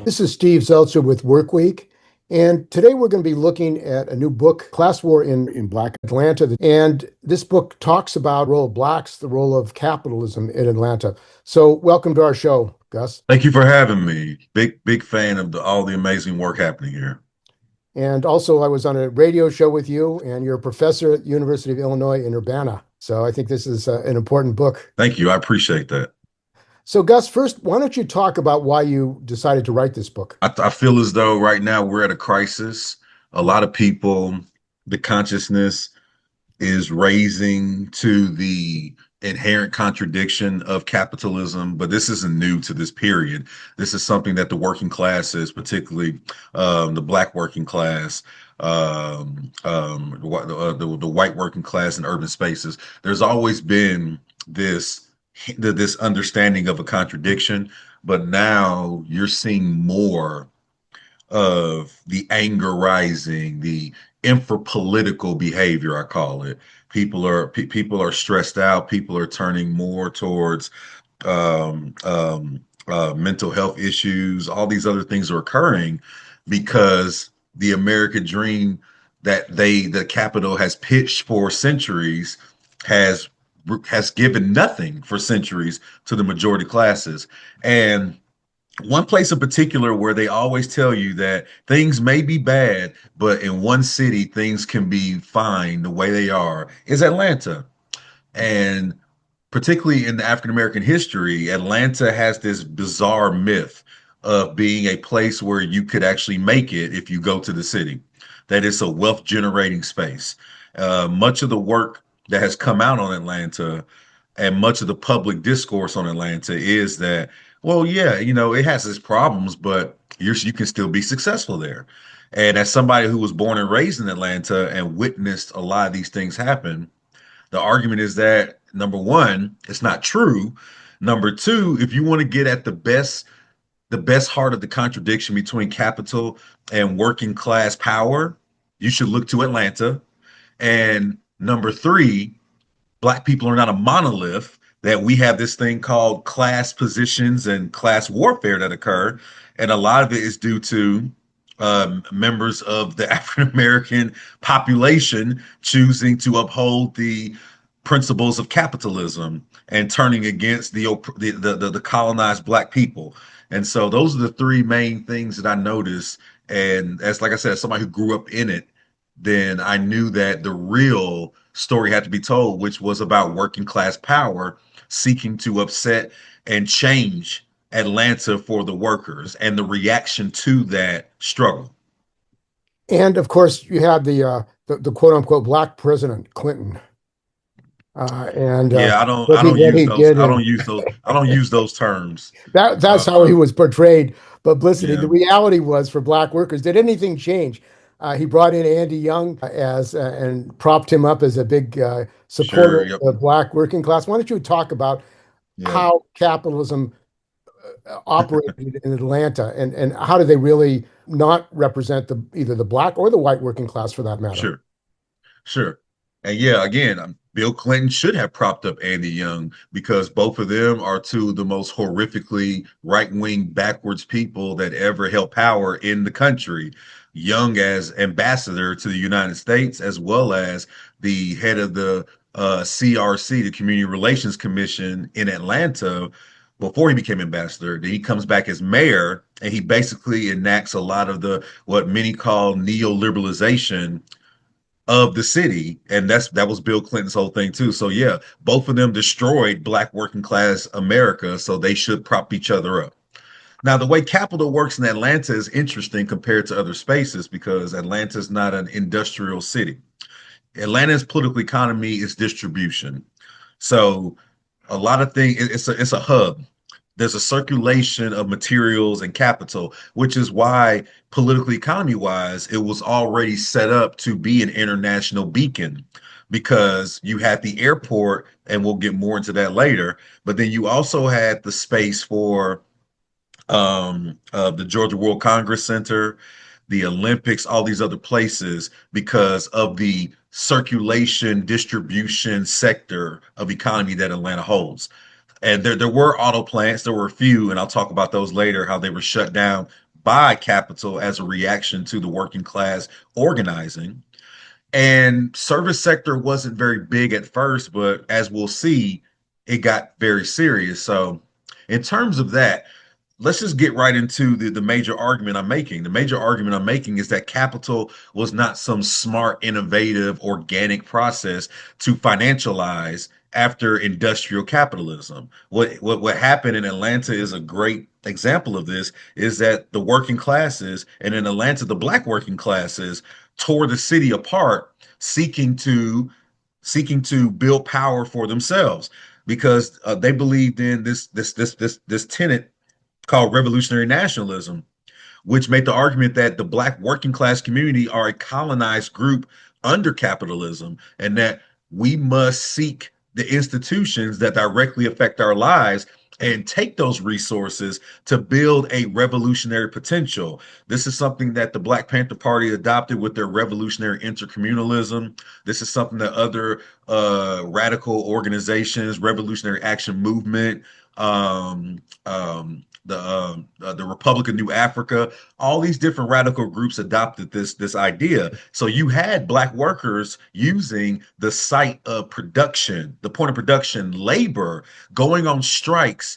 This is Steve Zeltzer with Workweek. And today we're going to be looking at a new book, Class War in Black Atlanta. And this book talks about the role of blacks, the role of capitalism in Atlanta. So welcome to our show, Gus. Thank you for having me. Big fan of all the amazing work happening here. And also I was on a radio show with you, and you're a professor at the University of Illinois in Urbana. So I think this is an important book. Thank you. I appreciate that. So Gus, first, why don't you talk about why you decided to write this book? I feel as though right now we're at a crisis. A lot of people, the consciousness is raising to the inherent contradiction of capitalism, but this isn't new to this period. This is something that the working classes, particularly the Black working class, the white working class in urban spaces, there's always been this understanding of a contradiction, but now you're seeing more of the anger rising, the infra-political behavior, I call it. People are stressed out. People are turning more towards mental health issues. All these other things are occurring because the American dream that the capital has pitched for centuries has has given nothing for centuries to the majority classes. And one place in particular where they always tell you that things may be bad, but in one city things can be fine the way they are is Atlanta. And particularly in the African American history, Atlanta has this bizarre myth of being a place where you could actually make it if you go to the city, that it's a wealth generating space. Much of the work that has come out on Atlanta and much of the public discourse on Atlanta is that, well, yeah, it has its problems, but you can still be successful there. And as somebody who was born and raised in Atlanta and witnessed a lot of these things happen, the argument is that number one, it's not true. Number two, if you want to get at the best heart of the contradiction between capital and working class power, you should look to Atlanta. And number three, Black people are not a monolith, that we have this thing called class positions and class warfare that occur. And a lot of it is due to members of the African American population choosing to uphold the principles of capitalism and turning against the colonized Black people. And so those are the three main things that I noticed. And as like I said, as somebody who grew up in it, then I knew that the real story had to be told, which was about working class power seeking to upset and change Atlanta for the workers and the reaction to that struggle. And of course, you had the quote unquote black president Clinton, and Yeah, what he did, and I don't use those terms. that's Uh, how he was portrayed. But listen, yeah, the reality was for black workers, did anything change? He brought in Andy Young as and propped him up as a big supporter sure. of Yep. the black working class. Why don't you talk about Yeah, how capitalism operated in Atlanta, and how do they really not represent either the black or the white working class for that matter? sure. Sure. And yeah, again, Bill Clinton should have propped up Andy Young because both of them are two of the most horrifically right-wing backwards people that ever held power in the country. Young as ambassador to the United States, as well as the head of the CRC, the Community Relations Commission in Atlanta, before he became ambassador. Then he comes back as mayor, and he basically enacts a lot of the what many call neoliberalization of the city, and that was Bill Clinton's whole thing too. So yeah, both of them destroyed Black working class America, so they should prop each other up. Now, the way capital works in Atlanta is interesting compared to other spaces because Atlanta is not an industrial city. Atlanta's political economy is distribution. So a lot of things, it's a hub. There's a circulation of materials and capital, which is why politically economy wise, it was already set up to be an international beacon because you had the airport, and we'll get more into that later. But then you also had the space for the Georgia World Congress Center, the Olympics, all these other places because of the circulation distribution sector of economy that Atlanta holds. And there were auto plants, there were a few, and I'll talk about those later, how they were shut down by capital as a reaction to the working class organizing. And service sector wasn't very big at first, but as we'll see, it got very serious. So in terms of that, let's just get right into the major argument I'm making. The major argument I'm making is that capital was not some smart, innovative, organic process to financialize after industrial capitalism. What happened in Atlanta is a great example of this, is that the working classes, and in Atlanta, the black working classes, tore the city apart, seeking to build power for themselves because they believed in this tenet called revolutionary nationalism, which made the argument that the black working class community are a colonized group under capitalism and that we must seek the institutions that directly affect our lives and take those resources to build a revolutionary potential. This is something that the Black Panther Party adopted with their revolutionary intercommunalism. This is something that other radical organizations, Revolutionary Action Movement, the Republic of New Africa, all these different radical groups adopted this idea. So you had black workers using the site of production, the point of production, labor, going on strikes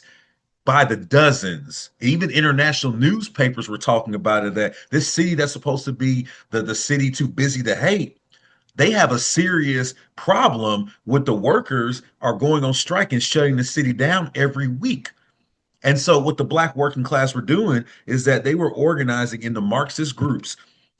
by the dozens. Even international newspapers were talking about it, that this city that's supposed to be the city too busy to hate, they have a serious problem with the workers are going on strike and shutting the city down every week. And so what the black working class were doing is that they were organizing into Marxist groups.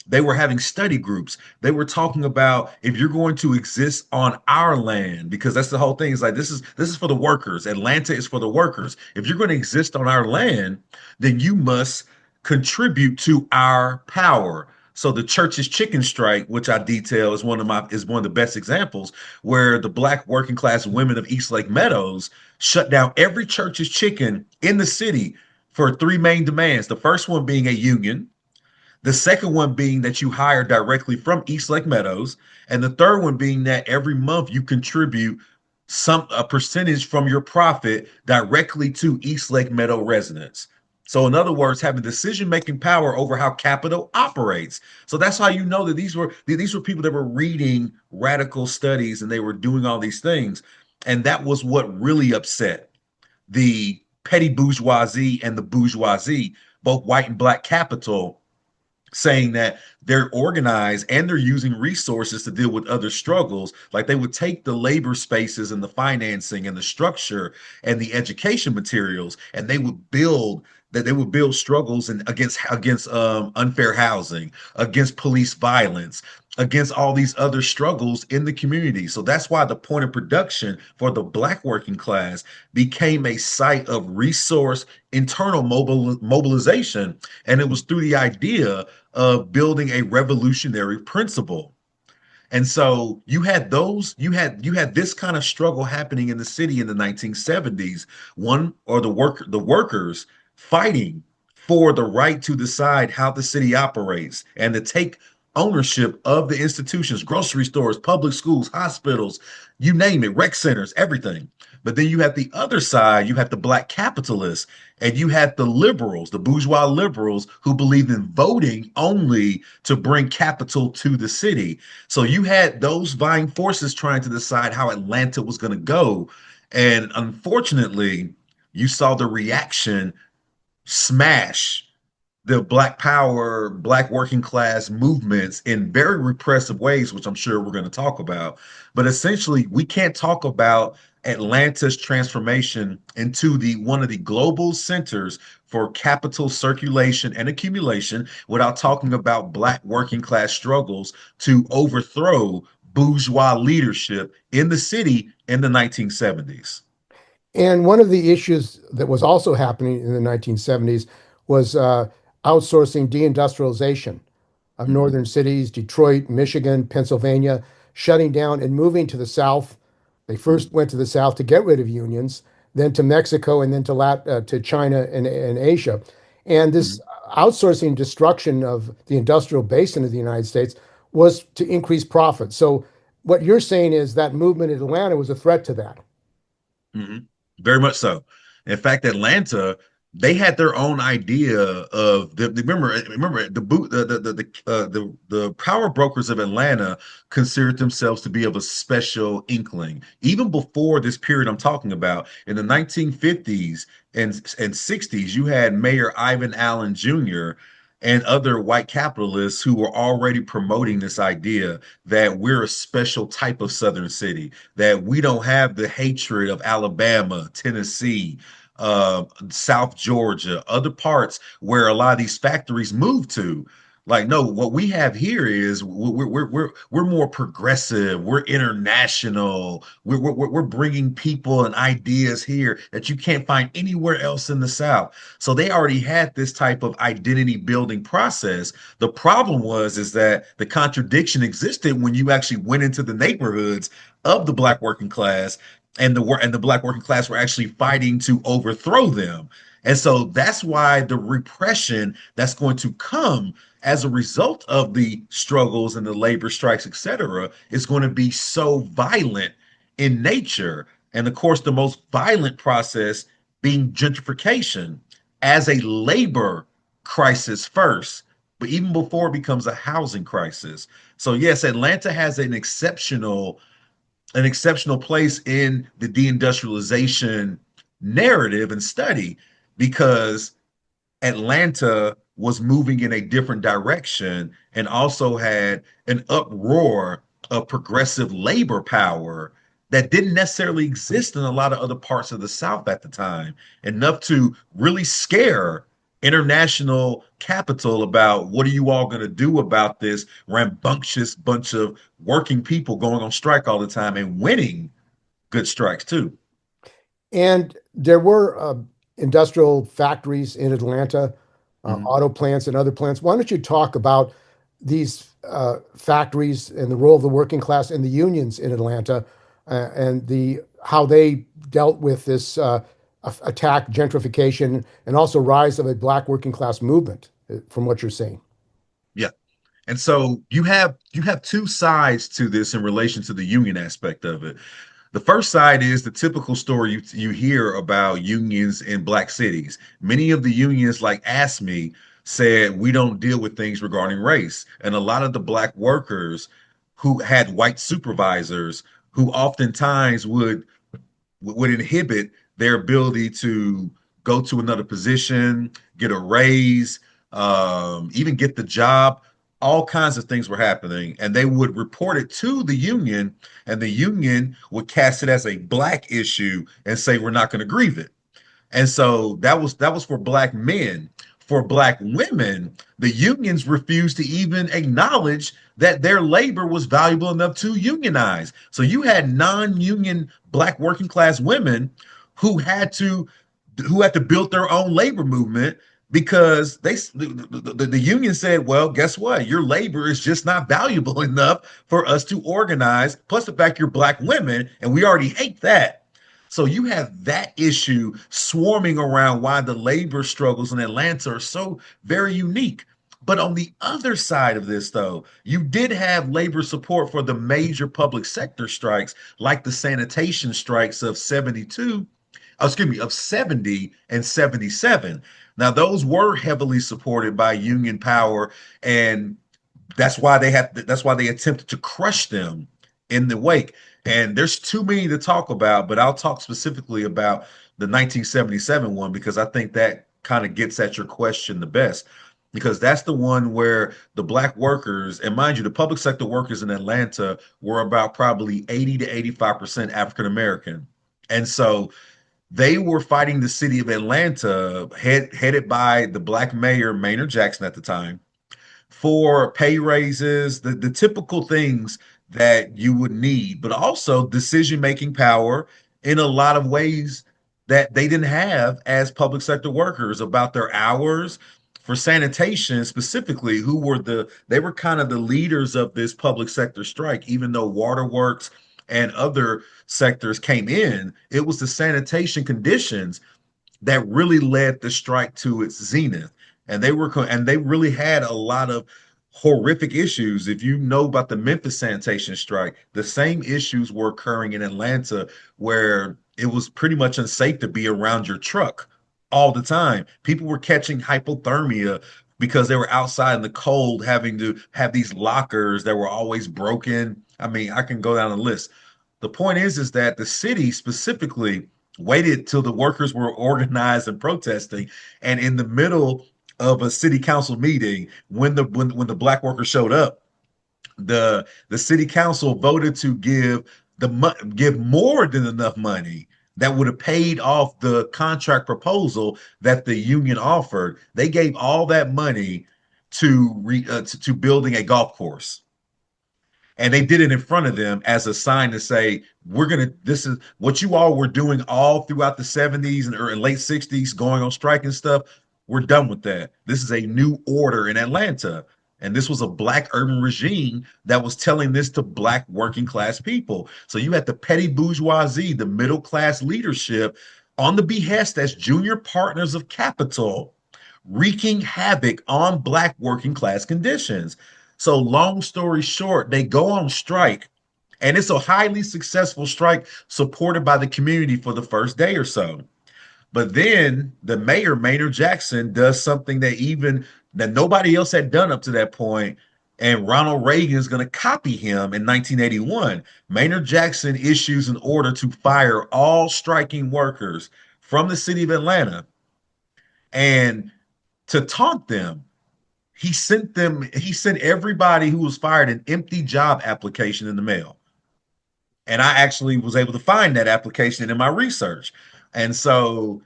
They were having study groups. They were talking about, if you're going to exist on our land, because that's the whole thing. It's like this is for the workers. Atlanta is for the workers. If you're going to exist on our land, then you must contribute to our power. So the church's chicken strike, which I detail, is one of the best examples, where the black working class women of East Lake Meadows shut down every church's chicken in the city for three main demands. The first one being a union, the second one being that you hire directly from East Lake Meadows, and the third one being that every month you contribute a percentage from your profit directly to East Lake Meadow residents. So in other words, having decision-making power over how capital operates. So that's how you know that these were people that were reading radical studies and they were doing all these things. And that was what really upset the petty bourgeoisie and the bourgeoisie, both white and black capital, saying that they're organized and they're using resources to deal with other struggles. Like they would take the labor spaces and the financing and the structure and the education materials, and they would build struggles and against unfair housing, against police violence, against all these other struggles in the community. So that's why the point of production for the black working class became a site of resource internal mobilization. And it was through the idea of building a revolutionary principle. And so you had this kind of struggle happening in the city in the 1970s. The workers fighting for the right to decide how the city operates and to take ownership of the institutions, grocery stores, public schools, hospitals, you name it, rec centers, everything. But then you have the other side, you have the black capitalists, and you had the liberals, the bourgeois liberals who believed in voting only to bring capital to the city. So you had those vying forces trying to decide how Atlanta was going to go. And unfortunately, you saw the reaction smash the black power, black working class movements in very repressive ways, which I'm sure we're going to talk about. But essentially, we can't talk about Atlanta's transformation into the one of the global centers for capital circulation and accumulation without talking about black working class struggles to overthrow bourgeois leadership in the city in the 1970s. And one of the issues that was also happening in the 1970s was outsourcing deindustrialization of Mhm, northern cities, Detroit, Michigan, Pennsylvania, shutting down and moving to the South. They mhm, first went to the South to get rid of unions, then to Mexico, and then to China and Asia. And this mhm. outsourcing destruction of the industrial basin of the United States was to increase profit. So what you're saying is that movement in Atlanta was a threat to that. Very much so. In fact, Atlanta they had their own idea of remember the power brokers of Atlanta considered themselves to be of a special inkling even before this period I'm talking about in the 1950s and 60s. You had Mayor Ivan Allen Jr. and other white capitalists who were already promoting this idea that we're a special type of southern city, that we don't have the hatred of Alabama, Tennessee, South Georgia, other parts where a lot of these factories move to. Like, no, what we have here is we're more progressive. We're international. We're bringing people and ideas here that you can't find anywhere else in the South. So they already had this type of identity building process. The problem was is that the contradiction existed when you actually went into the neighborhoods of the Black working class, and the Black working class were actually fighting to overthrow them. And so that's why the repression that's going to come as a result of the struggles and the labor strikes, et cetera, is going to be so violent in nature. And of course, the most violent process being gentrification as a labor crisis first, but even before it becomes a housing crisis. So yes, Atlanta has an exceptional place in the deindustrialization narrative and study because Atlanta was moving in a different direction and also had an uproar of progressive labor power that didn't necessarily exist in a lot of other parts of the South at the time, enough to really scare international capital about what are you all going to do about this rambunctious bunch of working people going on strike all the time and winning good strikes too. And there were industrial factories in Atlanta, Mhm. auto plants and other plants. Why don't you talk about these factories and the role of the working class and the unions in Atlanta, and the how they dealt with this attack, gentrification, and also rise of a black working class movement, from what you're saying. Yeah. And so you have two sides to this in relation to the union aspect of it. The first side is the typical story you hear about unions in black cities. Many of the unions, like AFSCME, said we don't deal with things regarding race, and a lot of the black workers who had white supervisors who oftentimes would inhibit their ability to go to another position, get a raise, even get the job. All kinds of things were happening, and they would report it to the union, and the union would cast it as a black issue and say we're not going to grieve it. And so that was for black men. For black women, the unions refused to even acknowledge that their labor was valuable enough to unionize. So you had non-union black working class women who had to build their own labor movement because the union said, well, guess what? Your labor is just not valuable enough for us to organize. Plus the fact you're black women, and we already hate that. So you have that issue swarming around why the labor struggles in Atlanta are so very unique. But on the other side of this, though, you did have labor support for the major public sector strikes, like the sanitation strikes of 72, excuse me, of 70 and 77. Now, those were heavily supported by union power, and that's why they attempted to crush them in the wake. And there's too many to talk about, but I'll talk specifically about the 1977 one because I think that kind of gets at your question the best. Because that's the one where the black workers, and mind you, the public sector workers in Atlanta were about probably 80 to 85% African American. And so they were fighting the city of Atlanta, headed by the black mayor, Maynard Jackson at the time, for pay raises, the typical things that you would need, but also decision making power in a lot of ways that they didn't have as public sector workers about their hours. For sanitation specifically, they were kind of the leaders of this public sector strike, even though waterworks and other sectors came in, it was the sanitation conditions that really led the strike to its zenith. And they really had a lot of horrific issues. If you know about the Memphis sanitation strike, the same issues were occurring in Atlanta where it was pretty much unsafe to be around your truck all the time. People were catching hypothermia because they were outside in the cold, having to have these lockers that were always broken. I mean, I can go down the list. The point is that the city specifically waited till the workers were organized and protesting, and in the middle of a city council meeting, when the black workers showed up, the city council voted to give more than enough money that would have paid off the contract proposal that the union offered. They gave all that money to building a golf course, and they did it in front of them as a sign to say, we're gonna this is what you all were doing all throughout the 70s and late 60s, going on strike and stuff. We're done with that. This is a new order in Atlanta. And this was a black urban regime that was telling this to black working class people. So you had the petty bourgeoisie, the middle class leadership, on the behest as junior partners of capital, wreaking havoc on black working class conditions. So, long story short, they go on strike, and it's a highly successful strike supported by the community for the first day or so. But then the mayor, Maynard Jackson, does something that nobody else had done up to that point, and Ronald Reagan is going to copy him in 1981. Maynard Jackson issues an order to fire all striking workers from the city of Atlanta, and to taunt them, he sent everybody who was fired an empty job application in the mail. And I actually was able to find that application in my research. And so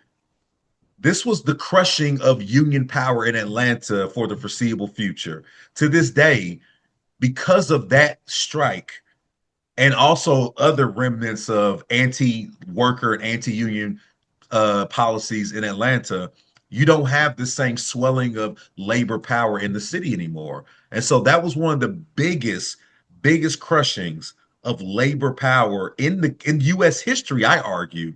this was the crushing of union power in Atlanta for the foreseeable future. To this day, because of that strike and also other remnants of anti-worker and anti-union policies in Atlanta, you don't have the same swelling of labor power in the city anymore. And so that was one of the biggest crushings of labor power in US history, I argue,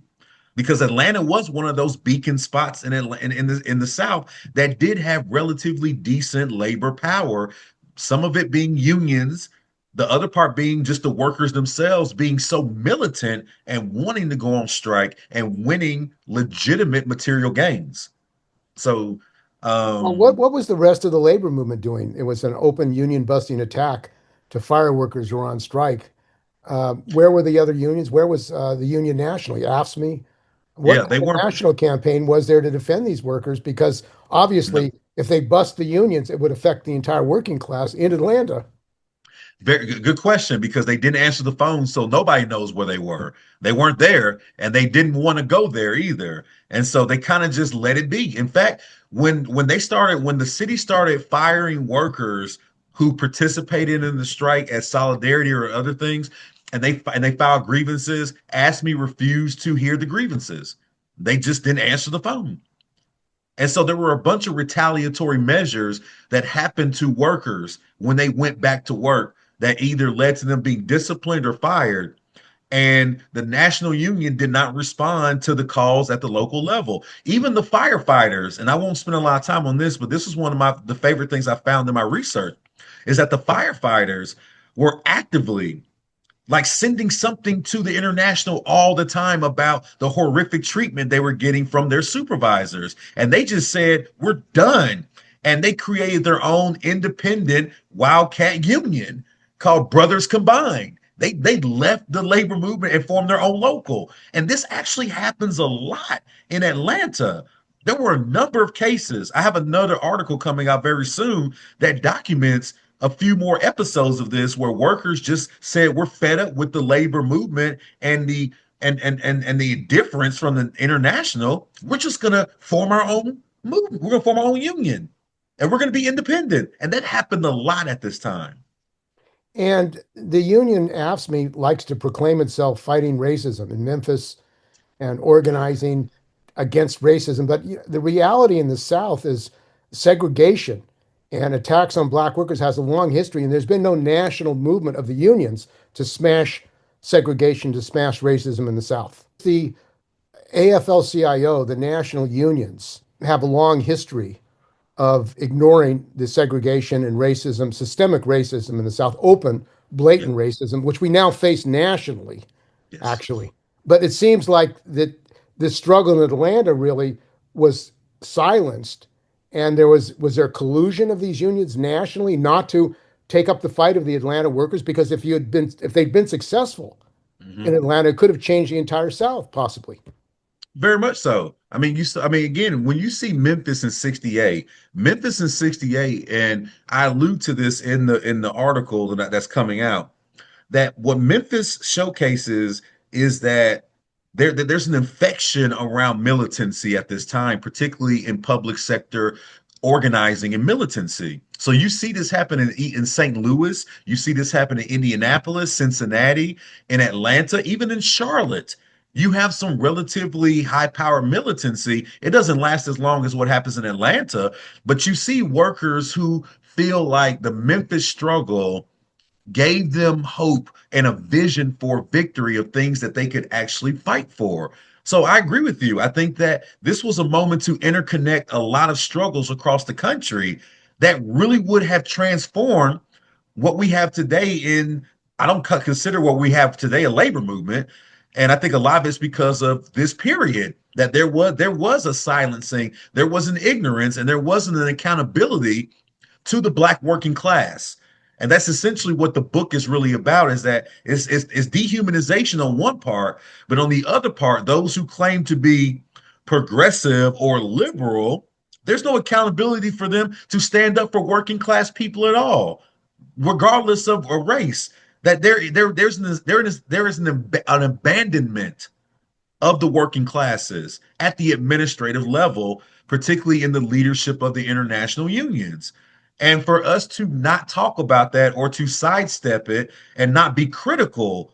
because Atlanta was one of those beacon spots in the South that did have relatively decent labor power, some of it being unions, the other part being just the workers themselves being so militant and wanting to go on strike and winning legitimate material gains. So, Well, um, what was the rest of the labor movement doing? It was an open union busting attack to fire workers who were on strike. Where were the other unions? Where was the union nationally, AFSCME? What yeah, kind they of weren't. national campaign was there to defend these workers? Because No, obviously, if they bust the unions, it would affect the entire working class in Atlanta. very good question, because they didn't answer the phone, so nobody knows where they were. They weren't there, and they didn't want to go there either. And so they kind of just let it be. In fact, when the city started firing workers who participated in the strike as solidarity or other things, and they filed grievances, AFSCME refused to hear the grievances. They just didn't answer the phone. And so there were a bunch of retaliatory measures that happened to workers when they went back to work that either led to them being disciplined or fired. And the national union did not respond to the calls at the local level. Even the firefighters, and I won't spend a lot of time on this, but this is one of the favorite things I found in my research, is that the firefighters were actively like sending something to the international all the time about the horrific treatment they were getting from their supervisors. And they just said, we're done. And they created their own independent wildcat union called Brothers Combined. They left the labor movement and formed their own local. And this actually happens a lot in Atlanta. There were a number of cases. I have another article coming out very soon that documents a few more episodes of this where workers just said, we're fed up with the labor movement and the difference from the international. We're just gonna form our own movement. We're gonna form our own union, and we're gonna be independent. And that happened a lot at this time. And the union AFSCME likes to proclaim itself fighting racism in Memphis and organizing against racism. But the reality in the South is segregation and attacks on black workers has a long history, and there's been no national movement of the unions to smash segregation, to smash racism in the South. The AFL-CIO, the national unions, have a long history of ignoring the segregation and racism, systemic racism in the South, open, Yeah. blatant racism, which we now face nationally, Yes. actually. But it seems like that this struggle in Atlanta really was silenced, and was there collusion of these unions nationally not to take up the fight of the Atlanta workers? Because if they'd been successful in Mhm. Atlanta, it could have changed the entire South, possibly. Very much so. I mean, I mean, again, when you see Memphis in 68, and I allude to this in the article that's coming out, that what Memphis showcases is that there's an infection around militancy at this time, particularly in public sector organizing and militancy. So you see this happen in St. Louis, you see this happen in Indianapolis, Cincinnati, in Atlanta, even in Charlotte. You have some relatively high power militancy. It doesn't last as long as what happens in Atlanta, but you see workers who feel like the Memphis struggle gave them hope and a vision for victory of things that they could actually fight for. So I agree with you. I think that this was a moment to interconnect a lot of struggles across the country that really would have transformed what we have today in, I don't consider what we have today a labor movement. And I think a lot of it's because of this period that there was a silencing, there was an ignorance, and there wasn't an accountability to the Black working class. And that's essentially what the book is really about, is that it's dehumanization on one part, but on the other part, those who claim to be progressive or liberal, there's no accountability for them to stand up for working class people at all, regardless of a race. That there is an abandonment of the working classes at the administrative level, particularly in the leadership of the international unions. And for us to not talk about that or to sidestep it and not be critical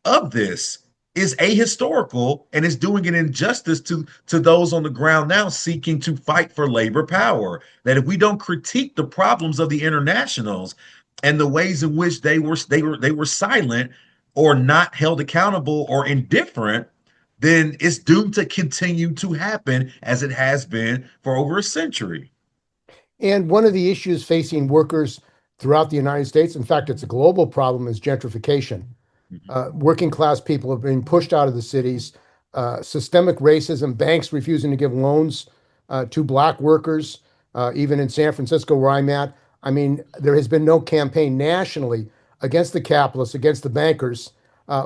of this is ahistorical and is doing an injustice to those on the ground now seeking to fight for labor power. That if we don't critique the problems of the internationals and the ways in which they were silent or not held accountable or indifferent, then it's doomed to continue to happen as it has been for over a century. And one of the issues facing workers throughout the United States, in fact, it's a global problem, is gentrification. Mhm. Working class people are being pushed out of the cities, systemic racism, banks refusing to give loans to Black workers, even in San Francisco, where I'm at. I mean, there has been no campaign nationally against the capitalists, against the bankers,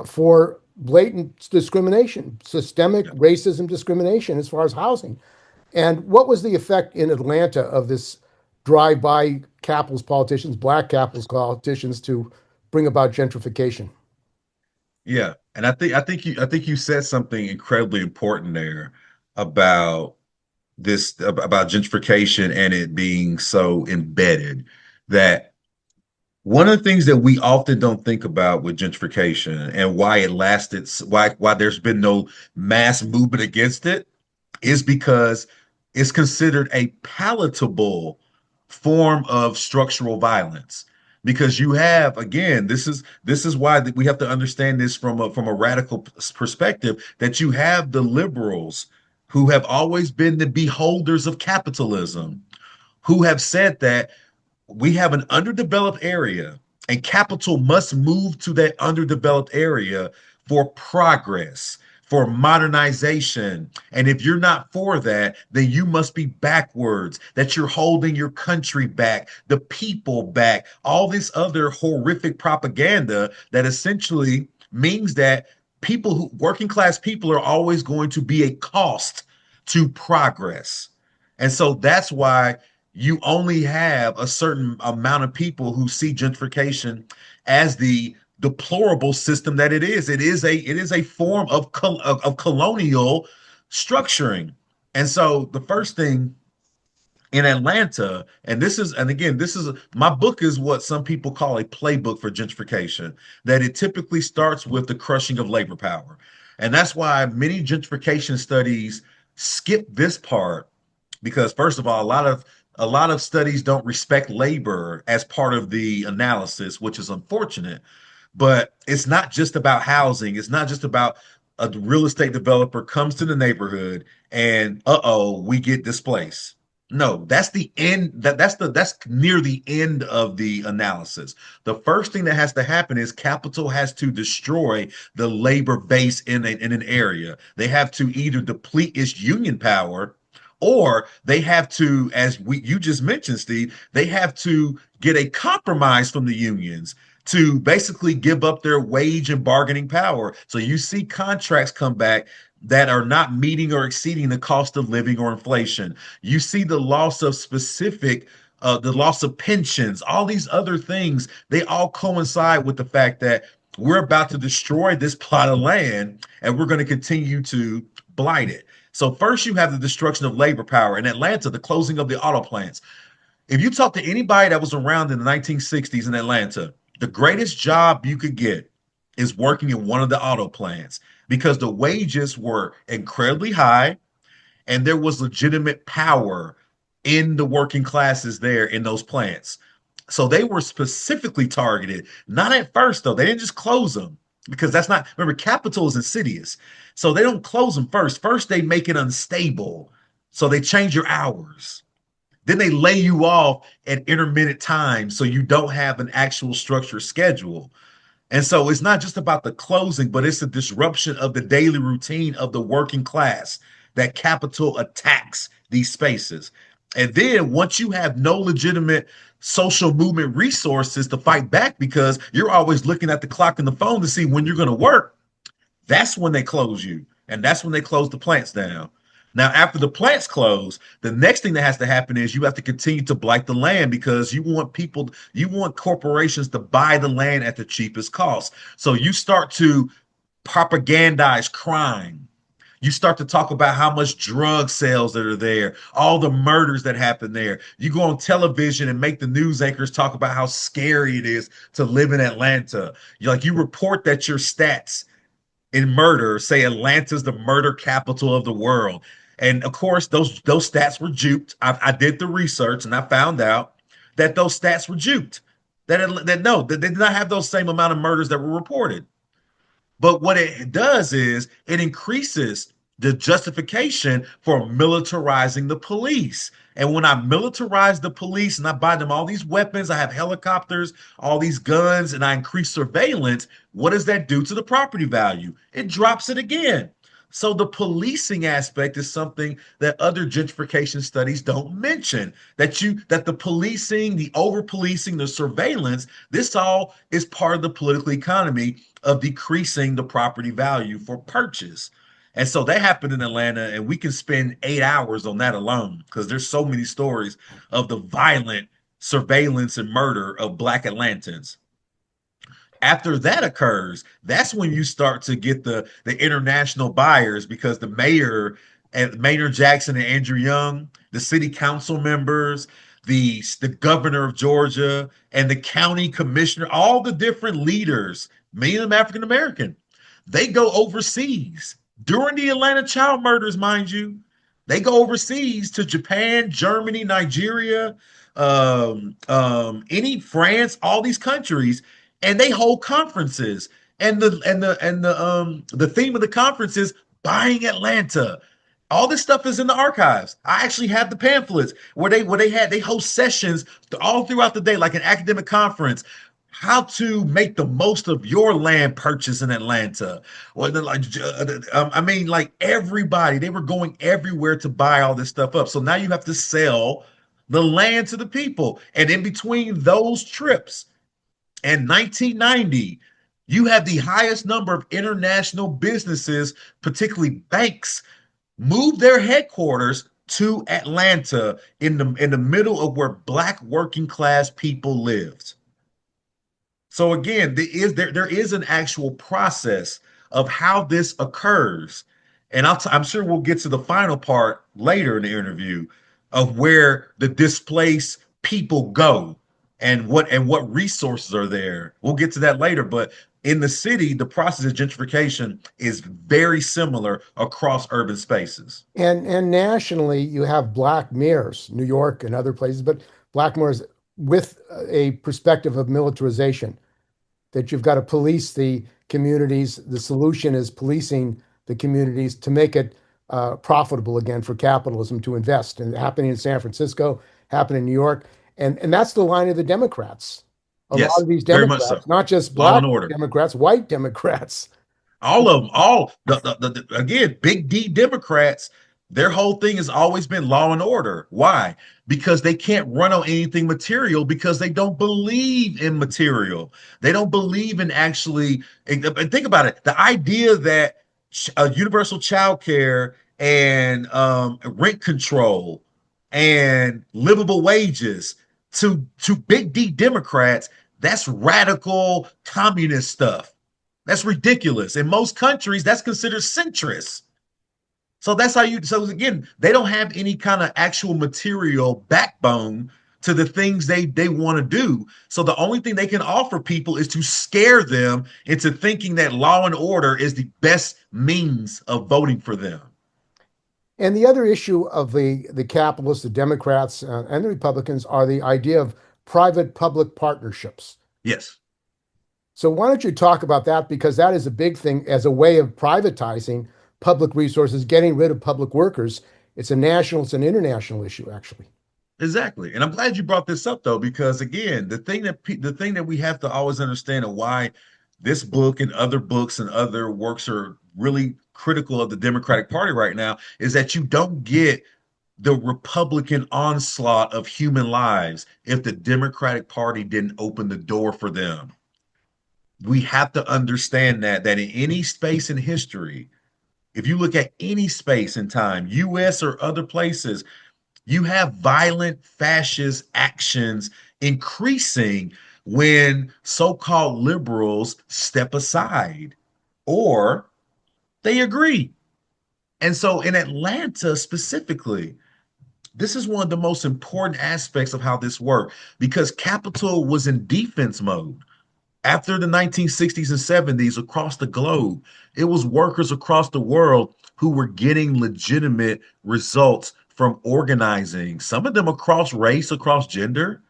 for blatant discrimination, systemic racism discrimination as far as housing. And what was the effect in Atlanta of this drive-by capitalist politicians, Black capitalist politicians, to bring about gentrification? Yeah, and I think you said something incredibly important there about about gentrification and it being so embedded that one of the things that we often don't think about with gentrification and why it lasted, why there's been no mass movement against it, is because it's considered a palatable form of structural violence. Because you have, again, this is why we have to understand this from a radical perspective, that you have the liberals who have always been the beholders of capitalism, who have said that we have an underdeveloped area and capital must move to that underdeveloped area for progress, for modernization. And if you're not for that, then you must be backwards, that you're holding your country back, the people back, all this other horrific propaganda that essentially means that working class people are always going to be a cost to progress. And so that's why you only have a certain amount of people who see gentrification as the deplorable system that it is. It is a form of colonial structuring. And so the first thing in Atlanta, and again, my book is what some people call a playbook for gentrification, that it typically starts with the crushing of labor power. And that's why many gentrification studies skip this part, because first of all, a lot of studies don't respect labor as part of the analysis, which is unfortunate. But it's not just about housing. It's not just about a real estate developer comes to the neighborhood and we get displaced. No, that's the end. That's near the end of the analysis. The first thing that has to happen is capital has to destroy the labor base in an area. They have to either deplete its union power or they have to, as you just mentioned, Steve, they have to get a compromise from the unions to basically give up their wage and bargaining power. So you see contracts come back that are not meeting or exceeding the cost of living or inflation. You see the loss of the loss of pensions, all these other things, they all coincide with the fact that we're about to destroy this plot of land and we're going to continue to blight it. So first you have the destruction of labor power in Atlanta, the closing of the auto plants. If you talk to anybody that was around in the 1960s in Atlanta, the greatest job you could get is working in one of the auto plants because the wages were incredibly high and there was legitimate power in the working classes there in those plants. So they were specifically targeted, not at first though. They didn't just close them because that's not, remember, capital is insidious. So they don't close them first. First, they make it unstable. So they change your hours. Then they lay you off at intermittent times so you don't have an actual structured schedule. And so it's not just about the closing, but it's the disruption of the daily routine of the working class that capital attacks these spaces. And then once you have no legitimate social movement resources to fight back because you're always looking at the clock and the phone to see when you're going to work, that's when they close you. And that's when they close the plants down. Now, after the plants close, the next thing that has to happen is you have to continue to blight the land because you want corporations to buy the land at the cheapest cost. So you start to propagandize crime. You start to talk about how much drug sales that are there, all the murders that happen there. You go on television and make the news anchors talk about how scary it is to live in Atlanta. You report that your stats in murder say Atlanta's the murder capital of the world. And of course, those stats were duped. I did the research and I found out that those stats were duped. That they did not have those same amount of murders that were reported. But what it does is it increases the justification for militarizing the police. And when I militarize the police and I buy them all these weapons, I have helicopters, all these guns, and I increase surveillance, what does that do to the property value? It drops it again. So the policing aspect is something that other gentrification studies don't mention. That the policing, the over policing, the surveillance, this all is part of the political economy of decreasing the property value for purchase. And so that happened in Atlanta, and we can spend 8 hours on that alone because there's so many stories of the violent surveillance and murder of Black Atlantans. After that occurs, that's when you start to get the international buyers because the mayor and Maynard Jackson and Andrew Young, the city council members, the governor of Georgia, and the county commissioner, all the different leaders, many of them African American, they go overseas during the Atlanta child murders, mind you. They go overseas to Japan, Germany, Nigeria, any France, all these countries, and they hold conferences. And the theme of the conference is buying Atlanta. All this stuff is in the archives. I actually have the pamphlets where they host sessions all throughout the day, like an academic conference. How to make the most of your land purchase in Atlanta. Or I mean, like everybody, they were going everywhere to buy all this stuff up. So now you have to sell the land to the people. And in between those trips and 1990, you have the highest number of international businesses, particularly banks, move their headquarters to Atlanta in the middle of where Black working class people lived. So again, there is an actual process of how this occurs, and I'm sure we'll get to the final part later in the interview of where the displaced people go and what resources are there. We'll get to that later, but in the city, the process of gentrification is very similar across urban spaces. And nationally, you have black mayors, New York and other places, but black mayors with a perspective of militarization, that you've got to police the communities. The solution is policing the communities to make it profitable again for capitalism to invest. And happening in San Francisco, happening in New York. And that's the line of the Democrats. A lot Yes, of these very much so. Democrats, not just Law black and order. Democrats, white Democrats. All of them, all again, big D Democrats. Their whole thing has always been law and order. Why? Because they can't run on anything material because they don't believe in material. They don't believe in actually, and think about it. The idea that universal child care and rent control and livable wages to big D Democrats, that's radical communist stuff. That's ridiculous. In most countries, that's considered centrist. So that's how you, so again, they don't have any kind of actual material backbone to the things they want to do. So the only thing they can offer people is to scare them into thinking that law and order is the best means of voting for them. And the other issue of the capitalists, the Democrats, and the Republicans are the idea of private-public partnerships. Yes. So why don't you talk about that? Because that is a big thing as a way of privatizing public resources, getting rid of public workers. It's a national, it's an international issue, actually. Exactly. And I'm glad you brought this up though, because again, the thing that we have to always understand and why this book and other books and other works are really critical of the Democratic Party right now is that you don't get the Republican onslaught of human lives if the Democratic Party didn't open the door for them. We have to understand that in any space in history, if you look at any space in time, US or other places, you have violent fascist actions increasing when so-called liberals step aside or they agree. And so in Atlanta specifically, this is one of the most important aspects of how this worked because Capitol was in defense mode. After the 1960s and 70s across the globe, it was workers across the world who were getting legitimate results from organizing, some of them across race, across gender,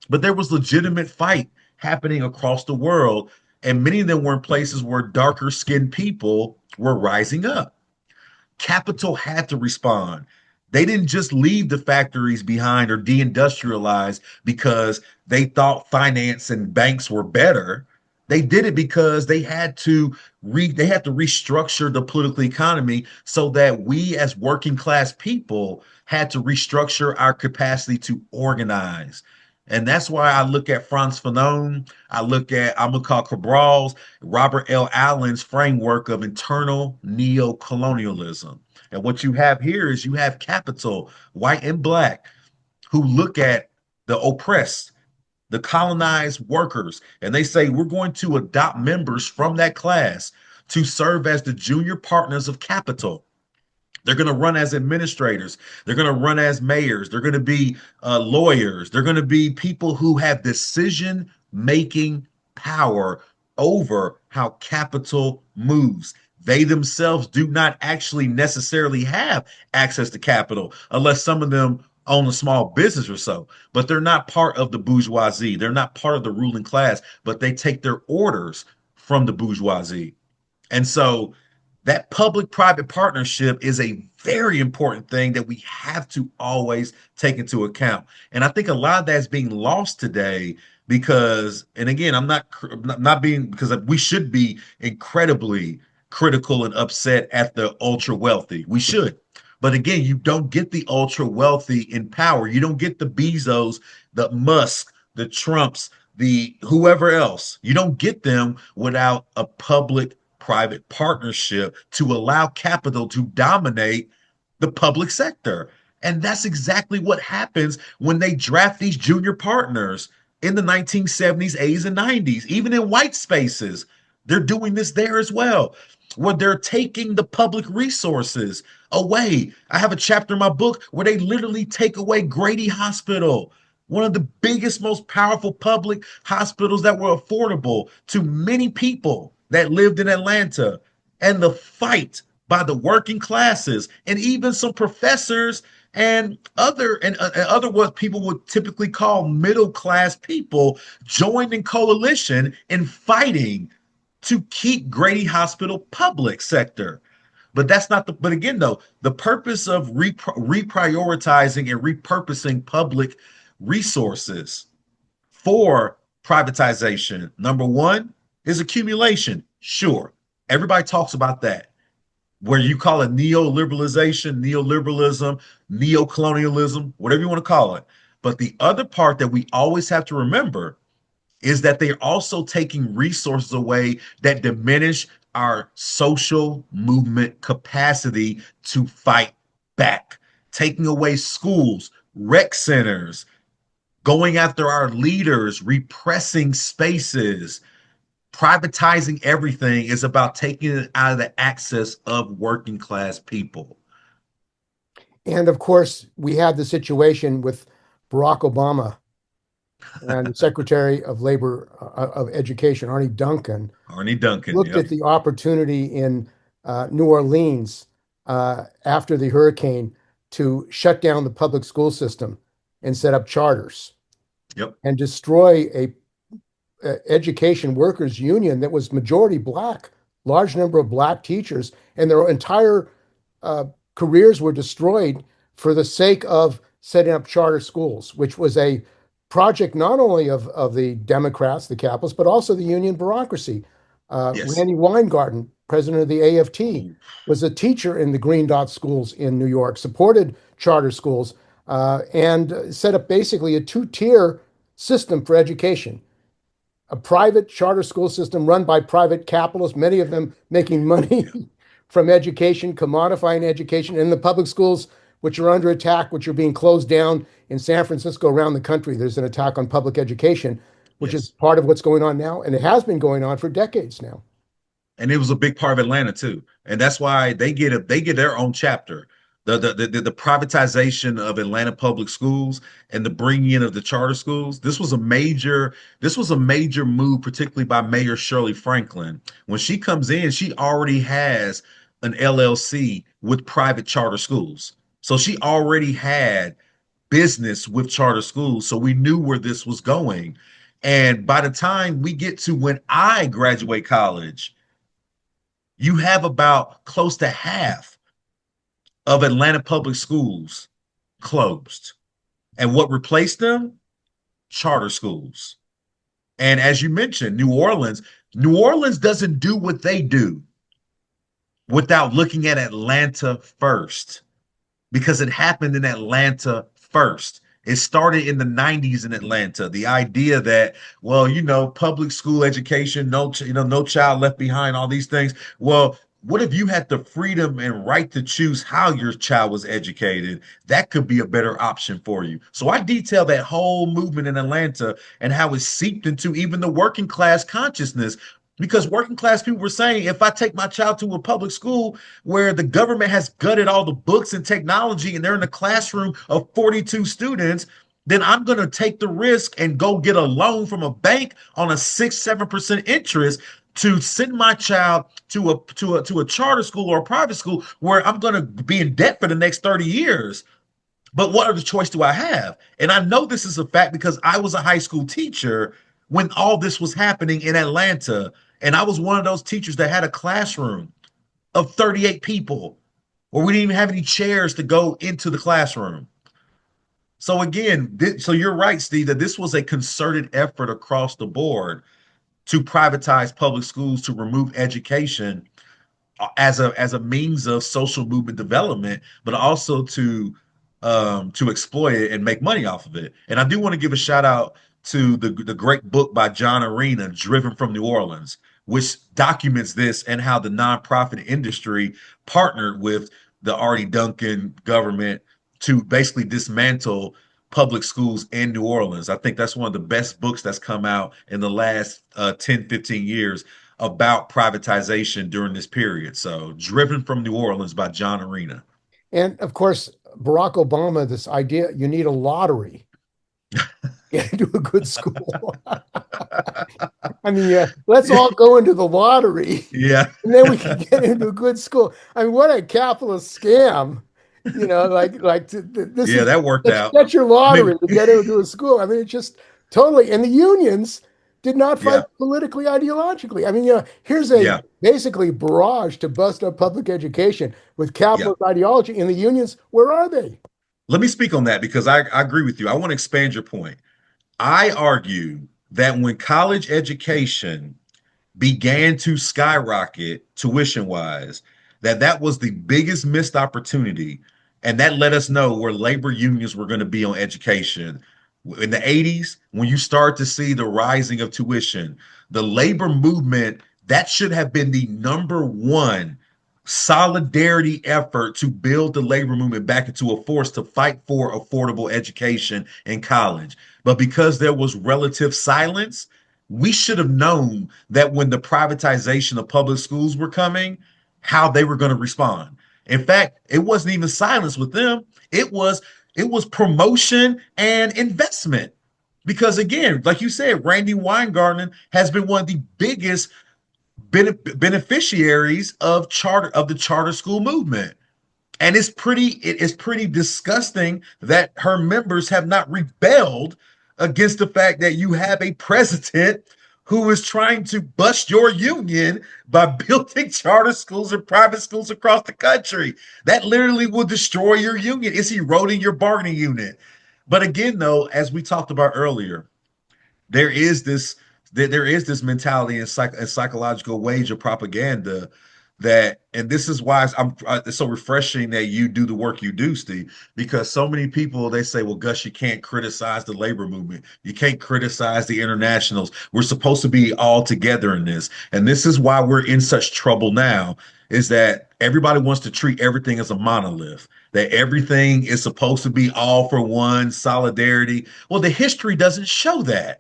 but there was legitimate fight happening across the world. And many of them were in places where darker skinned people were rising up. Capital had to respond. They didn't just leave the factories behind or deindustrialize because they thought finance and banks were better. They did it because they had to restructure the political economy so that we as working class people had to restructure our capacity to organize. And that's why I look at Frantz Fanon, I look at Amilcar Cabral's, Robert L. Allen's framework of internal neo-colonialism. And what you have here is you have capital, white and black, who look at the oppressed, the colonized workers, and they say, we're going to adopt members from that class to serve as the junior partners of capital. They're going to run as administrators. They're going to run as mayors. They're going to be lawyers. They're going to be people who have decision making power over how capital moves. They themselves do not actually necessarily have access to capital unless some of them own a small business or so, but they're not part of the bourgeoisie. They're not part of the ruling class, but they take their orders from the bourgeoisie. And so that public private partnership is a very important thing that we have to always take into account. And I think a lot of that's being lost today because, and again, I'm not being, because we should be incredibly critical and upset at the ultra wealthy. We should. But again, you don't get the ultra wealthy in power. You don't get the Bezos, the Musk, the Trumps, the whoever else. You don't get them without a public private partnership to allow capital to dominate the public sector. And that's exactly what happens when they draft these junior partners in the 1970s, 80s, and 90s, even in white spaces. They're doing this there as well, where they're taking the public resources away. I have a chapter in my book where they literally take away Grady Hospital, one of the biggest, most powerful public hospitals that were affordable to many people that lived in Atlanta. And the fight by the working classes and even some professors and other what people would typically call middle class people joined in coalition in fighting to keep Grady Hospital public sector. But that's not the, but again, though, the purpose of reprioritizing and repurposing public resources for privatization, number one, is accumulation. Sure, everybody talks about that. where you call it neoliberalization, neoliberalism, neocolonialism, whatever you want to call it. But the other part that we always have to remember is that they're also taking resources away that diminish our social movement capacity to fight back, taking away schools, rec centers, going after our leaders, repressing spaces, privatizing everything is about taking it out of the access of working class people. And of course, we had the situation with Barack Obama and the Secretary of Labor of Education, Arnie Duncan, Arnie Duncan, looked yep, at the opportunity in New Orleans after the hurricane to shut down the public school system and set up charters yep, and destroy a education workers union that was majority black, large number of black teachers, and their entire uh, careers were destroyed for the sake of setting up charter schools, which was a project not only of the Democrats, the capitalists, but also the union bureaucracy. yes. Randy Weingarten, president of the AFT, Ooh, was a teacher in the Green Dot schools in New York, supported charter schools, and set up basically a two-tier system for education, a private charter school system run by private capitalists, many of them making money yeah, from education, commodifying education, and the public schools, which are under attack, which are being closed down in San Francisco, around the country. There's an attack on public education, which is yes. part of what's going on now, and it has been going on for decades now. And it was a big part of Atlanta too, and that's why they get their own chapter. The privatization of Atlanta public schools and the bringing in of the charter schools. This was a major move, particularly by Mayor Shirley Franklin. When she comes in, she already has an LLC with private charter schools, so she already had business with charter schools. So we knew where this was going. And by the time we get to when I graduate college, you have about close to half of Atlanta public schools closed. And what replaced them? Charter schools. And as you mentioned, New Orleans doesn't do what they do without looking at Atlanta first, because it happened in Atlanta first. It started in the 90s in Atlanta. The idea that, well, public school education, no child left behind, all these things. Well, what if you had the freedom and right to choose how your child was educated? That could be a better option for you. So I detail that whole movement in Atlanta and how it seeped into even the working class consciousness, because working class people were saying, if I take my child to a public school where the government has gutted all the books and technology and they're in a classroom of 42 students, then I'm going to take the risk and go get a loan from a bank on a 6-7% interest to send my child to a charter school or a private school where I'm going to be in debt for the next 30 years. But what other choice do I have? And I know this is a fact because I was a high school teacher when all this was happening in Atlanta. And I was one of those teachers that had a classroom of 38 people where we didn't even have any chairs to go into the classroom. So again, so you're right, Steve, that this was a concerted effort across the board to privatize public schools, to remove education as a means of social movement development, but also to exploit it and make money off of it. And I do want to give a shout out to the great book by John Arena, Driven from New Orleans, which documents this and how the nonprofit industry partnered with the Artie Duncan government to basically dismantle public schools in New Orleans. I think that's one of the best books that's come out in the last 10, 15 years about privatization during this period. So, Driven from New Orleans by John Arena. And of course, Barack Obama, this idea you need a lottery to get into a good school. I mean, yeah, let's all go into the lottery Yeah, and then we can get into a good school. I mean, what a capitalist scam. This yeah, is that worked out. that's your I mean, lottery to get into a school. I mean, it's just totally, and the unions did not fight yeah, politically, ideologically. I mean, here's a yeah, basically barrage to bust up public education with yeah. capitalist ideology. And the unions, where are they? Let me speak on that because I agree with you. I want to expand your point. I argue that when college education began to skyrocket tuition wise, that was the biggest missed opportunity. And that let us know where labor unions were going to be on education. In the 80s, when you start to see the rising of tuition, the labor movement, that should have been the number one solidarity effort to build the labor movement back into a force to fight for affordable education in college. But because there was relative silence, we should have known that when the privatization of public schools were coming, how they were going to respond. In fact, it wasn't even silence with them. It was promotion and investment. Because again, like you said, Randy Weingarten has been one of the biggest beneficiaries of the charter school movement. And it is pretty disgusting that her members have not rebelled against the fact that you have a president who is trying to bust your union by building charter schools and private schools across the country. That literally will destroy your union. It's eroding your bargaining unit. But again, though, as we talked about earlier, there is this there is this mentality and psychological wage of propaganda that, and this is why it's so refreshing that you do the work you do, Steve, because so many people, they say, well, Gus, you can't criticize the labor movement, you can't criticize the internationals, we're supposed to be all together in this. And this is why we're in such trouble now, is that everybody wants to treat everything as a monolith, that everything is supposed to be all for one, solidarity. Well, the history doesn't show that.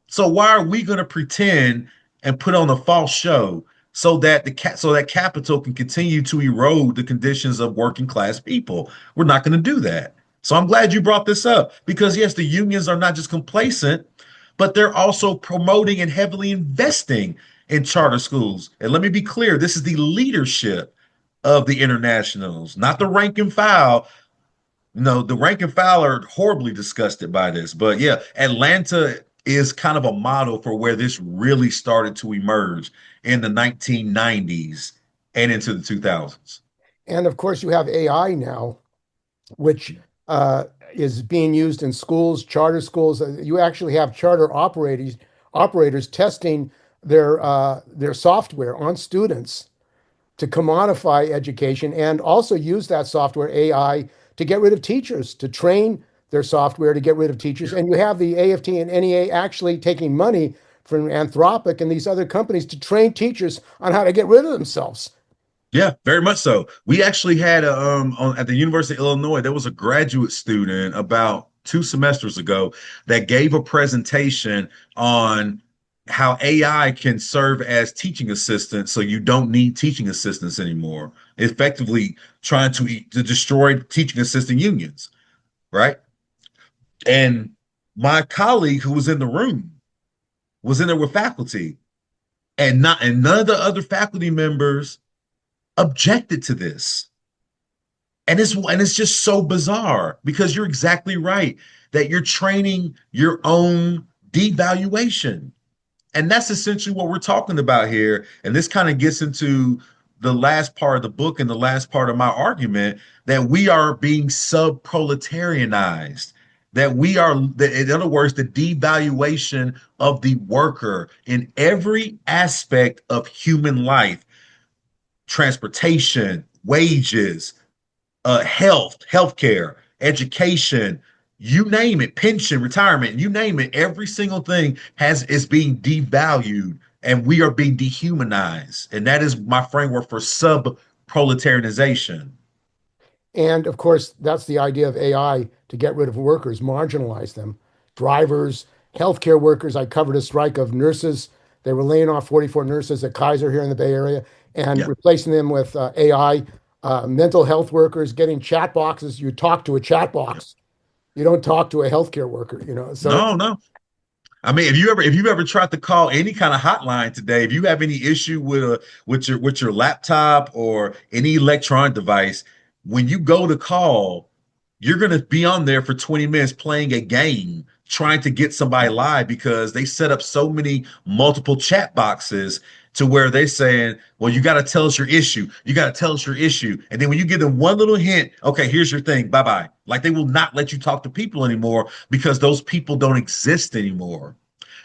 So why are we going to pretend and put on a false show so that so that capital can continue to erode the conditions of working class people? We're not going to do that. So I'm glad you brought this up, because yes, the unions are not just complacent, but they're also promoting and heavily investing in charter schools. And let me be clear, this is the leadership of the internationals, not the rank and file. No, the rank and file are horribly disgusted by this. But yeah, Atlanta is kind of a model for where this really started to emerge in the 1990s and into the 2000s. And of course, you have AI now, which is being used in schools, charter schools. You actually have charter operators testing their software on students to commodify education, and also use that software AI to get rid of teachers, to train their software to get rid of teachers. And you have the AFT and NEA actually taking money from Anthropic and these other companies to train teachers on how to get rid of themselves. Yeah, very much so. We actually had at the University of Illinois, there was a graduate student about 2 semesters ago that gave a presentation on how AI can serve as teaching assistants, so you don't need teaching assistants anymore. Effectively trying to destroy teaching assistant unions, right? And my colleague who was in the room was in there with faculty, and none of the other faculty members objected to this. And it's just so bizarre, because you're exactly right that you're training your own devaluation. And that's essentially what we're talking about here. And this kind of gets into the last part of the book and the last part of my argument, that we are being sub-proletarianized, that we are, in other words, the devaluation of the worker in every aspect of human life: transportation, wages, healthcare, education, you name it, pension, retirement, you name it, every single thing is being devalued, and we are being dehumanized. And that is my framework for sub-proletarianization. And of course, that's the idea of AI, to get rid of workers, marginalize them. Drivers, healthcare workers. I covered a strike of nurses. They were laying off 44 nurses at Kaiser here in the Bay Area and Yeah. replacing them with AI. Mental health workers getting chat boxes. You talk to a chat Yeah. box. You don't talk to a healthcare worker, you know. So No, no. I mean, if you ever tried to call any kind of hotline today, if you have any issue with your laptop or any electronic device, when you go to call, you're going to be on there for 20 minutes playing a game, trying to get somebody live, because they set up so many multiple chat boxes to where they're saying, well, you got to tell us your issue. You got to tell us your issue. And then when you give them one little hint, okay, here's your thing. Bye bye. Like, they will not let you talk to people anymore, because those people don't exist anymore.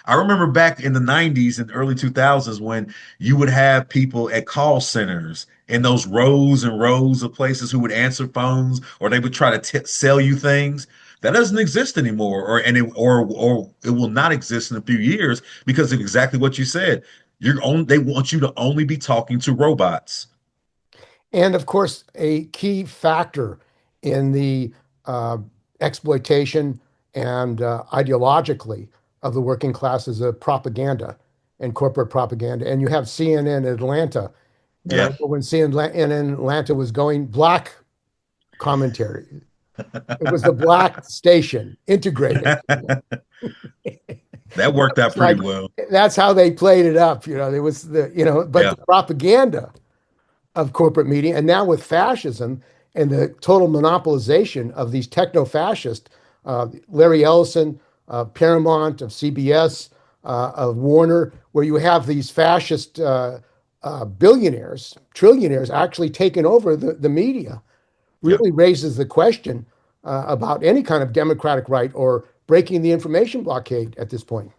I remember back in the 90s and early 2000s when you would have people at call centers in those rows and rows of places who would answer phones or they would try to sell you things. That doesn't exist anymore, or it will not exist in a few years because of exactly what you said. They want you to only be talking to robots. And of course, a key factor in the uh, exploitation and ideologically of the working class is propaganda and corporate propaganda. And you have CNN in Atlanta. And I Yeah. remember when CNN in Atlanta was going black commentary, it was the black station integrated. That worked out It's pretty like well. that's how they played it up. There was but Yeah. the propaganda of corporate media. And now with fascism and the total monopolization of these techno-fascists, Larry Ellison, Paramount, of CBS, of Warner, where you have these fascist billionaires, trillionaires actually taking over the media, Yeah. really raises the question about any kind of democratic right or breaking the information blockade at this point.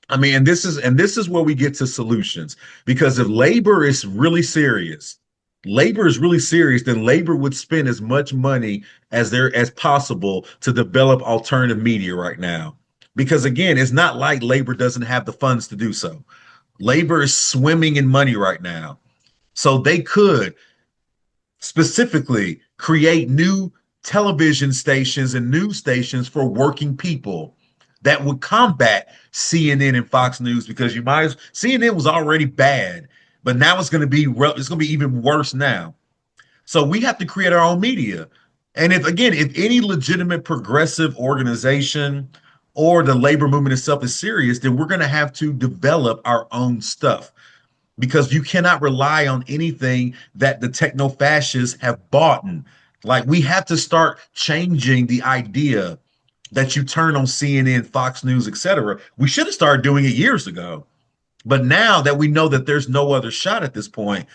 I mean, and this is where we get to solutions because if labor is really serious, then labor would spend as much money as possible to develop alternative media right now. Because again, it's not like labor doesn't have the funds to do so. Labor is swimming in money right now. So they could specifically create new television stations and news stations for working people that would combat CNN and Fox News because CNN was already bad, but now it's going to be even worse now. So we have to create our own media. And if any legitimate progressive organization or the labor movement itself is serious, then we're going to have to develop our own stuff because you cannot rely on anything that the techno fascists have bought. Like we have to start changing the idea that you turn on CNN, Fox News, etc. We should have started doing it years ago. But now that we know that there's no other shot at this point,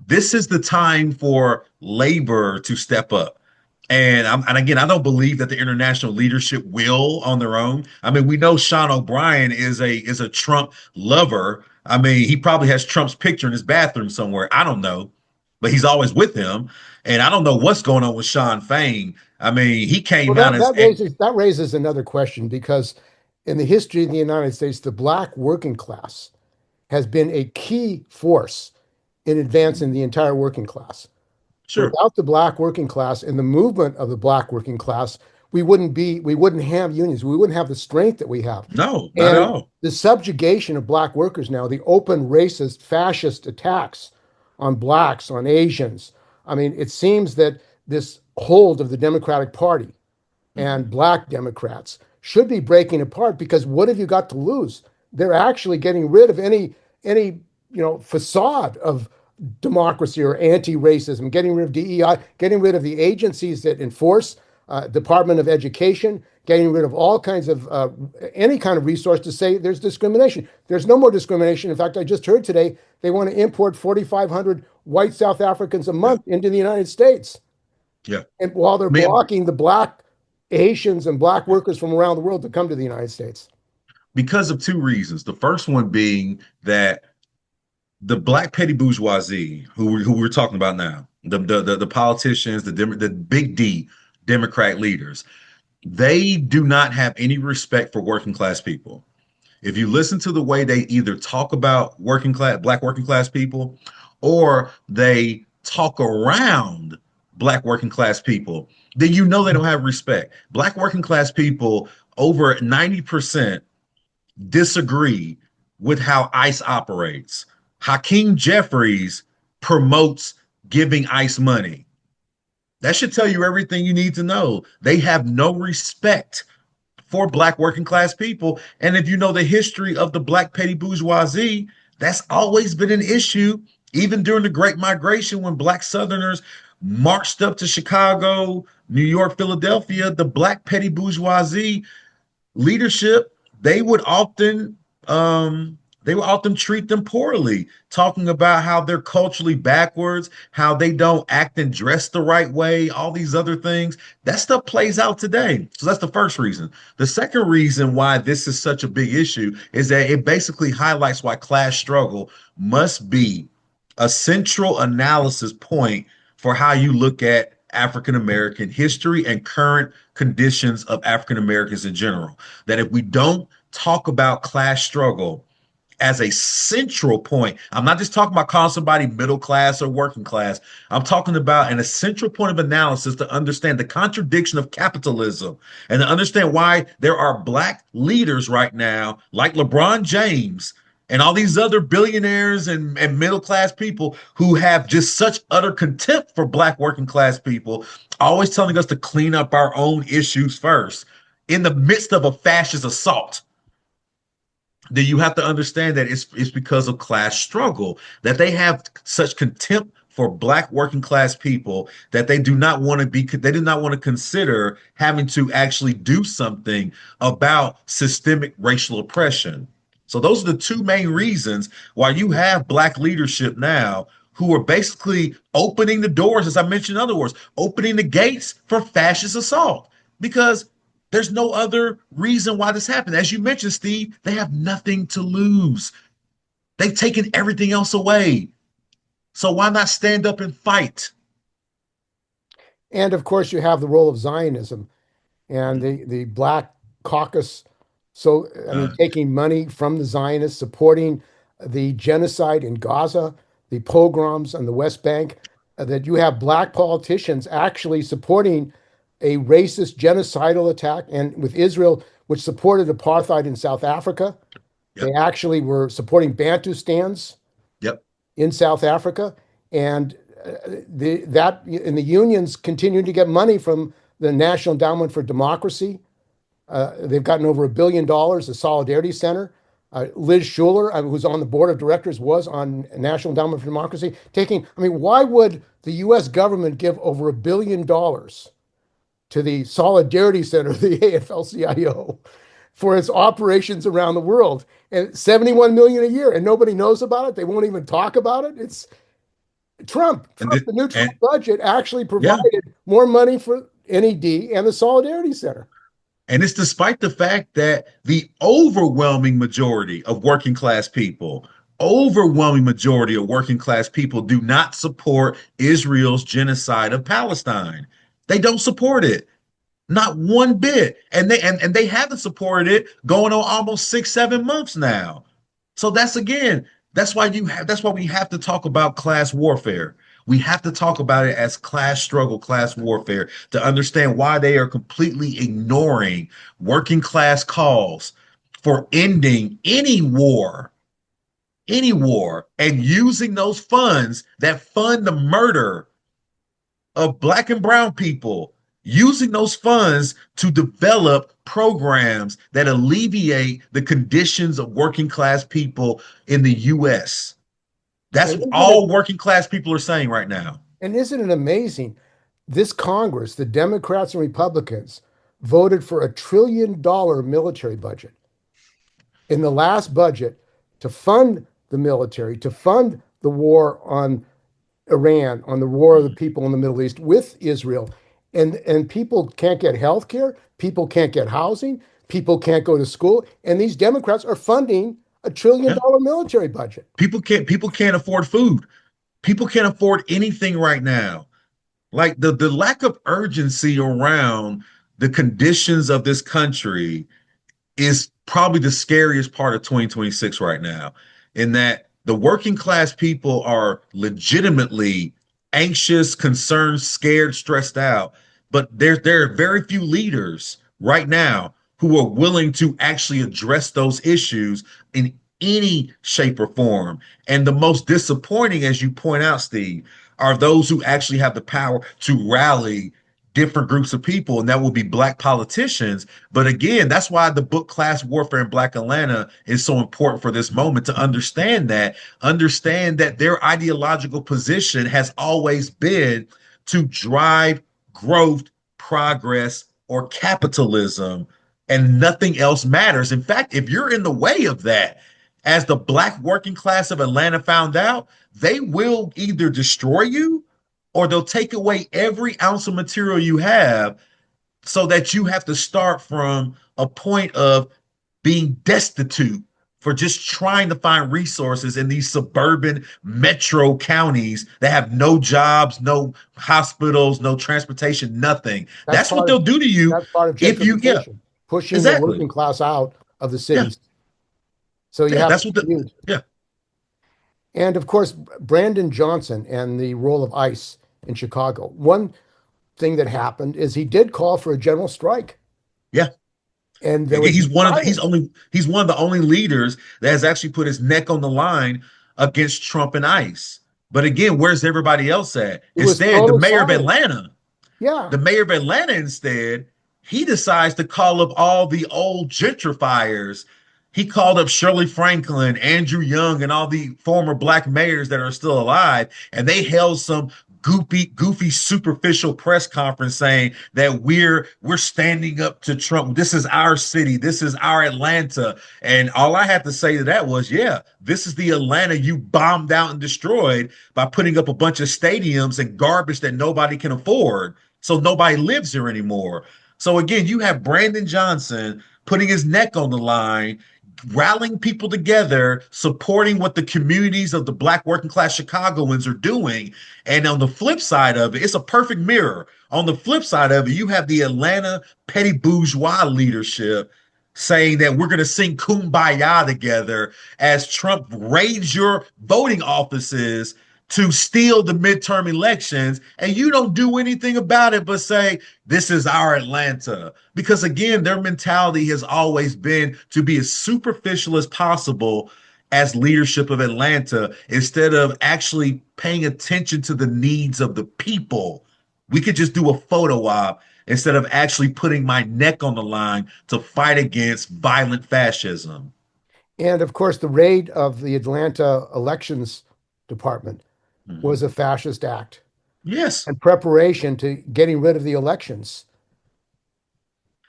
this is the time for labor to step up. And again, I don't believe that the international leadership will on their own. I mean, we know Sean O'Brien is a Trump lover. I mean, he probably has Trump's picture in his bathroom somewhere. I don't know, but he's always with him. And I don't know what's going on with Sean Fain. I mean, he Well, came out that as that raises that raises another question because in the history of the United States, the black working class has been a key force in advancing the entire working class. sure, Without the black working class and the movement of the black working class, we wouldn't have unions. We wouldn't have the strength that we have. no, not at And all. the subjugation of black workers now, the open racist, fascist attacks on blacks, on Asians. I mean, it seems that this hold of the Democratic Party Mhm. and black Democrats should be breaking apart because what have you got to lose? They're actually getting rid of any facade of democracy or anti-racism, getting rid of DEI, getting rid of the agencies that enforce Department of Education, getting rid of all kinds of any kind of resource to say there's discrimination. There's no more discrimination. In fact, I just heard today they want to import 4,500 white South Africans a Yeah, month into the United States. yeah. And while they're Man, blocking the black Haitians and black workers from around the world to come to the United States. because of two reasons. The first one being that the black petty bourgeoisie, who we're talking about now, the politicians, the big D Democrat leaders, they do not have any respect for working class people. If you listen to the way they either talk about black working class people, or they talk around black working class people, then you know they don't have respect. Black working class people, over 90% disagree with how ICE operates. Hakeem Jeffries promotes giving ICE money. That should tell you everything you need to know. They have no respect for black working class people. And if you know the history of the black petty bourgeoisie, that's always been an issue. Even during the Great Migration, when black Southerners marched up to Chicago, New York, Philadelphia, the black petty bourgeoisie leadership, they would often They will often treat them poorly, talking about how they're culturally backwards, how they don't act and dress the right way, all these other things. That stuff plays out today. So that's the first reason. The second reason why this is such a big issue is that it basically highlights why class struggle must be a central analysis point for how you look at African American history and current conditions of African Americans in general. That if we don't talk about class struggle as a central point. I'm not just talking about calling somebody middle class or working class. I'm talking about an essential point of analysis to understand the contradiction of capitalism and to understand why there are black leaders right now, like LeBron James and all these other billionaires and middle class people who have just such utter contempt for black working class people, always telling us to clean up our own issues first in the midst of a fascist assault. Then you have to understand that it's because of class struggle that they have such contempt for black working class people that they do not want to be they do not want to consider having to actually do something about systemic racial oppression. So those are the two main reasons why you have black leadership now who are basically opening the doors, as I mentioned, in other words, opening the gates for fascist assault. Because there's no other reason why this happened. As you mentioned, Steve, they have nothing to lose. They've taken everything else away. So why not stand up and fight? And of course, you have the role of Zionism and the Black Caucus. So, I mean, Uh, taking money from the Zionists, supporting the genocide in Gaza, the pogroms on the West Bank, that you have black politicians actually supporting a racist genocidal attack, and with Israel, which supported apartheid in South Africa, they yep, actually were supporting Bantustans yep. in South Africa, and the unions continue to get money from the National Endowment for Democracy. They've gotten over $1 billion. The Solidarity Center. Liz Schuler, who's on the board of directors, was on National Endowment for Democracy. I mean, why would the U.S. government give over $1 billion to the Solidarity Center, the AFL-CIO, for its operations around the world, and 71 million a year, and nobody knows about it? They won't even talk about it. It's Trump. And The new and Trump budget actually yeah, provided more money for NED and the Solidarity Center. and it's despite the fact that the overwhelming majority of overwhelming majority of working class people do not support Israel's genocide of Palestine. They don't support it. Not one bit. And they haven't supported it going on almost 6, 7 months now. So that's why we have to talk about class warfare. We have to talk about it as class struggle, class warfare, to understand why they are completely ignoring working class calls for ending any war, and using those funds that fund the murder of black and brown people, using those funds to develop programs that alleviate the conditions of working class people in the US. That's And what isn't it, all working class people are saying right now. and isn't it amazing? This Congress, the Democrats and Republicans, voted for $1 trillion military budget in the last budget to fund the military, to fund the war on Iran, on the war of the people in the Middle East with Israel. And people can't get health care, people can't get housing, people can't go to school. And these Democrats are funding a trillion Yeah. dollar military budget. People can't afford food. People can't afford anything right now. Like the lack of urgency around the conditions of this country is probably the scariest part of 2026 right now, in that the working class people are legitimately anxious, concerned, scared, stressed out. But there are very few leaders right now who are willing to actually address those issues in any shape or form. And the most disappointing, as you point out, Steve, are those who actually have the power to rally different groups of people, and that will be black politicians. But again, that's why the book Class Warfare in Black Atlanta is so important for this moment, to understand that their ideological position has always been to drive growth, progress, or capitalism, and nothing else matters. In fact, if you're in the way of that, as the black working class of Atlanta found out, they will either destroy you or they'll take away every ounce of material you have so that you have to start from a point of being destitute for just trying to find resources in these suburban metro counties that have no jobs, no hospitals, no transportation, nothing. That's That's what part of they'll do to you that's part of if you, yeah, gentrification, pushing the exactly. working class out of the Yeah, cities. So you yeah, have that's to what the, commute. yeah. And of course, Brandon Johnson and the role of ICE in Chicago. One thing that happened is he did call for a general strike, Yeah. and there Again, was silence. he's one of the only leaders that has actually put his neck on the line against Trump and ICE. But again, where's everybody else at? It was Instead, total silence. Yeah, the mayor of Atlanta instead, he decides to call up all the old gentrifiers. He called up Shirley Franklin, Andrew Young, and all the former black mayors that are still alive, and they held some goofy, superficial press conference saying that we're standing up to Trump. This is our city. This is our Atlanta. And all I had to say to that was, yeah, this is the Atlanta you bombed out and destroyed by putting up a bunch of stadiums and garbage that nobody can afford. So nobody lives here anymore. So again, you have Brandon Johnson putting his neck on the line, rallying people together, supporting what the communities of the black working class Chicagoans are doing. And on the flip side of it, it's a perfect mirror. On the flip side of it, you have the Atlanta petty bourgeois leadership saying that we're going to sing kumbaya together as Trump raids your voting offices to steal the midterm elections, and you don't do anything about it but say, this is our Atlanta. Because again, their mentality has always been to be as superficial as possible as leadership of Atlanta instead of actually paying attention to the needs of the people. We could just do a photo op instead of actually putting my neck on the line to fight against violent fascism. and of course, the raid of the Atlanta Elections Department was Mhm. a fascist act Yes, and preparation to getting rid of the elections.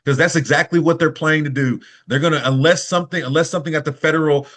because that's exactly what they're planning to do. They're gonna unless something at the federal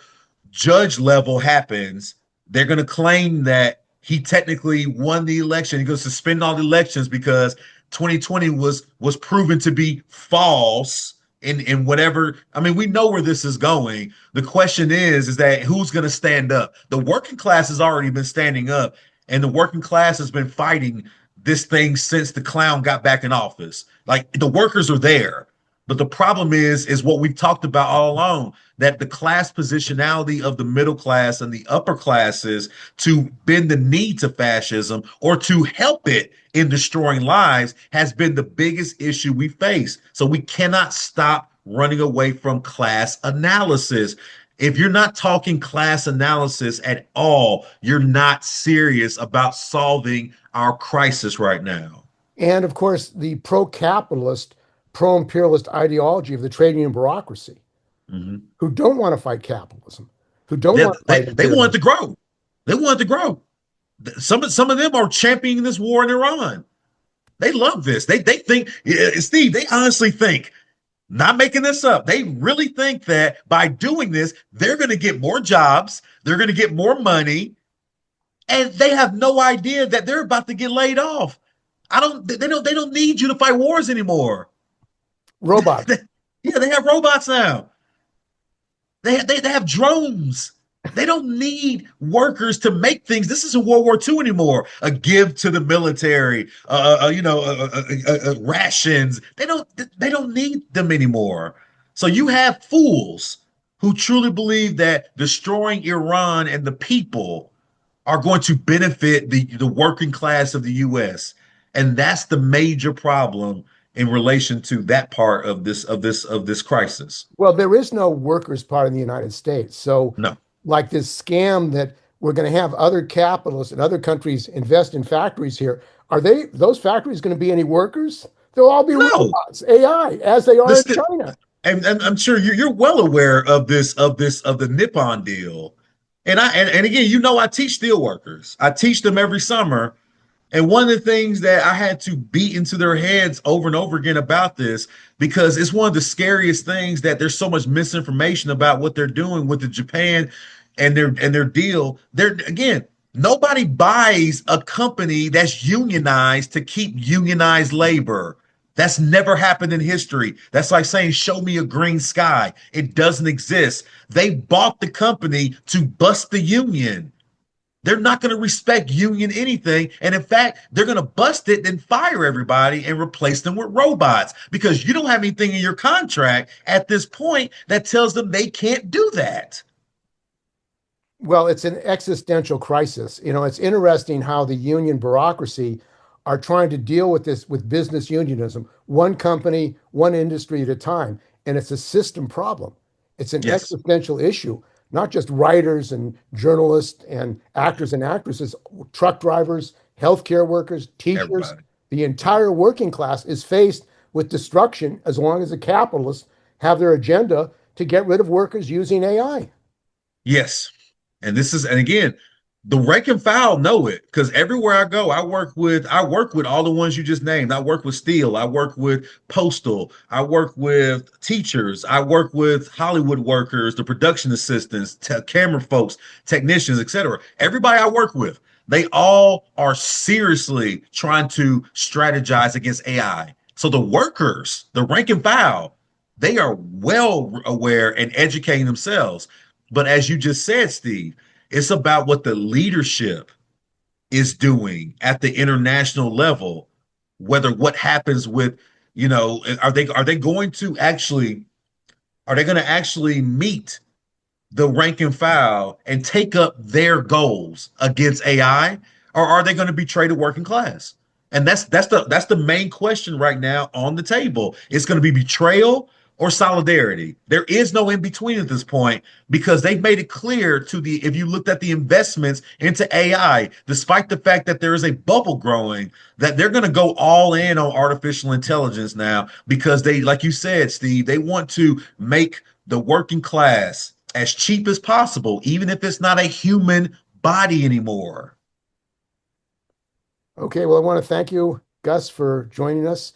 judge level happens, they're going to claim that he technically won the election. He's going to suspend all the elections because 2020 was proven to be false in whatever. I mean, we know where this is going. The question is that who's going to stand up? The working class has already been standing up, and the working class has been fighting this thing since the clown got back in office. Like the workers are there. But the problem is what we've talked about all along, that the class positionality of the middle class and the upper classes to bend the knee to fascism or to help it in destroying lives has been the biggest issue we face. So we cannot stop running away from class analysis. If you're not talking class analysis at all, you're not serious about solving our crisis right now. And of course, the pro-capitalist, pro-imperialist ideology of the trade union bureaucracy, Mhm. who don't want to fight capitalism, who don't They, want to they, fight they want it to imperialism. grow. They want it to grow. Some of them are championing this war in Iran. They love this. They think, Steve, they honestly think, not making this up, they really think that by doing this, they're going to get more jobs, they're going to get more money, and they have no idea that they're about to get laid off. They don't need you to fight wars anymore. Robots. Yeah, they have robots now. They have drones. They don't need workers to make things. This isn't World War II anymore. A give to the military, rations. They don't need them anymore. So you have fools who truly believe that destroying Iran and the people are going to benefit the working class of the U.S. And that's the major problem in relation to that part of this crisis. Well, there is no workers' part in the United States. So, No, like this scam that we're going to have other capitalists and other countries invest in factories here, are those factories going to be any workers? They'll all be no. robots, AI, as they are in This China. and I'm sure you're well aware of the Nippon deal. And again, I teach steel workers. I teach them every summer And one of the things that I had to beat into their heads over and over again about this, because it's one of the scariest things that there's so much misinformation about what they're doing with the Japan and their deal. They're again, nobody buys a company that's unionized to keep unionized labor. That's never happened in history. That's like saying, show me a green sky. It doesn't exist. They bought the company to bust the union. They're not going to respect union anything. And in fact, they're going to bust it, then fire everybody and replace them with robots because you don't have anything in your contract at this point that tells them they can't do that. Well, it's an existential crisis. It's interesting how the union bureaucracy are trying to deal with this with business unionism, one company, one industry at a time. And it's a system problem. It's an Yes, existential issue, not just writers and journalists and actors and actresses, truck drivers, healthcare workers, teachers. everybody. The entire working class is faced with destruction as long as the capitalists have their agenda to get rid of workers using AI. Yes. And again, the rank and file know it because everywhere I go, I work with all the ones you just named. I work with steel, I work with postal, I work with teachers, I work with Hollywood workers, the production assistants, camera folks, technicians, etc. Everybody I work with, they all are seriously trying to strategize against AI. So the workers, the rank and file, they are well aware and educating themselves. But as you just said, Steve, it's about what the leadership is doing at the international level, whether what happens with, are they going to actually meet the rank and file and take up their goals against AI, or are they going to betray the working class? And that's the main question right now on the table. It's going to be betrayal or solidarity. There is no in between at this point because they've made it clear to the if you looked at the investments into AI, despite the fact that there is a bubble growing, that they're going to go all in on artificial intelligence now because they, like you said, Steve, they want to make the working class as cheap as possible, even if it's not a human body anymore. Okay, well, I want to thank you, Gus, for joining us.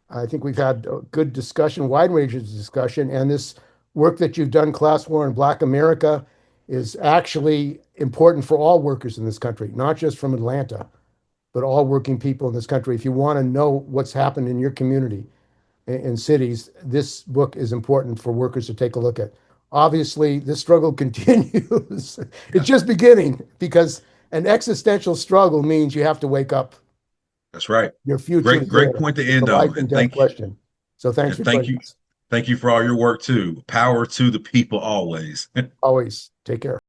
I think we've had a good discussion, wide range of discussion, and this work that you've done, Class War in Black America, is actually important for all workers in this country, not just from Atlanta, but all working people in this country. If you want to know what's happened in your community in cities, this book is important for workers to take a look at. Obviously, this struggle continues. Yeah, It's just beginning because an existential struggle means you have to wake up. that's right. Your future Great, is great there. point to It's a end life on. and And death question. So thanks for thank joining you. us. Thank you for all your work too. Power to the people always. Always take care.